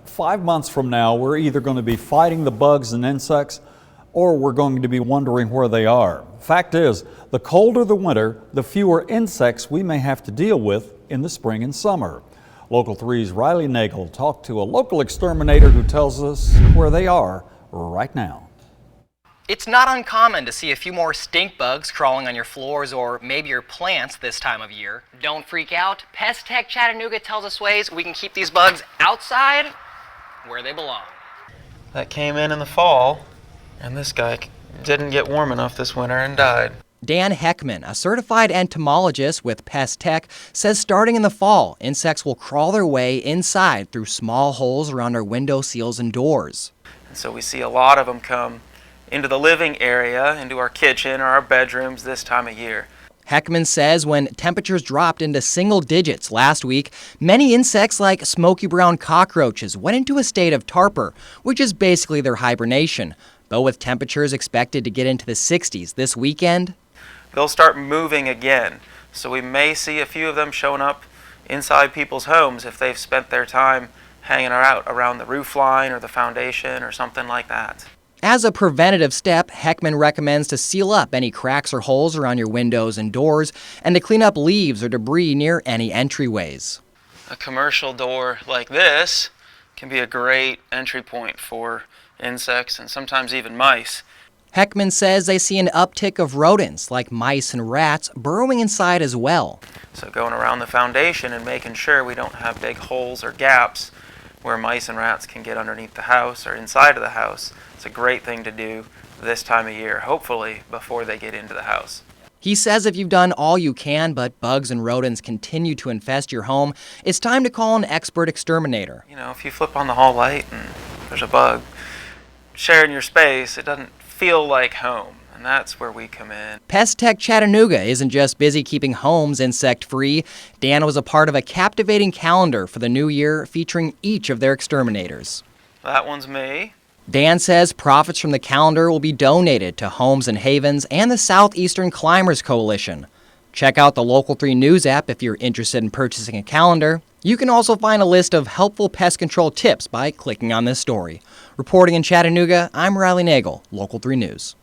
5 months from now, we're either going to be fighting the bugs and insects or we're going to be wondering where they are. Fact is, the colder the winter, the fewer insects we may have to deal with in the spring and summer. Local 3's Riley Nagel talked to a local exterminator who tells us where they are right now. It's not uncommon to see a few more stink bugs crawling on your floors or maybe your plants this time of year. Don't freak out. Pest Tech Chattanooga tells us ways we can keep these bugs outside where they belong. That came in the fall, and this guy didn't get warm enough this winter and died. Dan Hekman, a certified entomologist with Pest Tech, says starting in the fall, insects will crawl their way inside through small holes around our window sills and doors. And so we see a lot of them come into the living area, into our kitchen or our bedrooms this time of year. Hekman says when temperatures dropped into single digits last week, many insects like smoky brown cockroaches went into a state of torpor, which is basically their hibernation. But with temperatures expected to get into the 60s this weekend, they'll start moving again. So we may see a few of them showing up inside people's homes if they've spent their time hanging out around the roof line or the foundation or something like that. As a preventative step, Hekman recommends to seal up any cracks or holes around your windows and doors and to clean up leaves or debris near any entryways. A commercial door like this can be a great entry point for insects and sometimes even mice. Hekman says they see an uptick of rodents like mice and rats burrowing inside as well. So going around the foundation and making sure we don't have big holes or gaps where mice and rats can get underneath the house or inside of the house. It's a great thing to do this time of year, hopefully before they get into the house. He says if you've done all you can, but bugs and rodents continue to infest your home, it's time to call an expert exterminator. You know, if you flip on the hall light and there's a bug sharing your space, it doesn't feel like home, and that's where we come in. Pest Tech Chattanooga isn't just busy keeping homes insect-free. Dan was a part of a captivating calendar for the new year featuring each of their exterminators. That one's me. Dan says profits from the calendar will be donated to Homes and Havens and the Southeastern Climbers Coalition. Check out the Local 3 News app if you're interested in purchasing a calendar. You can also find a list of helpful pest control tips by clicking on this story. Reporting in Chattanooga, I'm Riley Nagel, Local 3 News.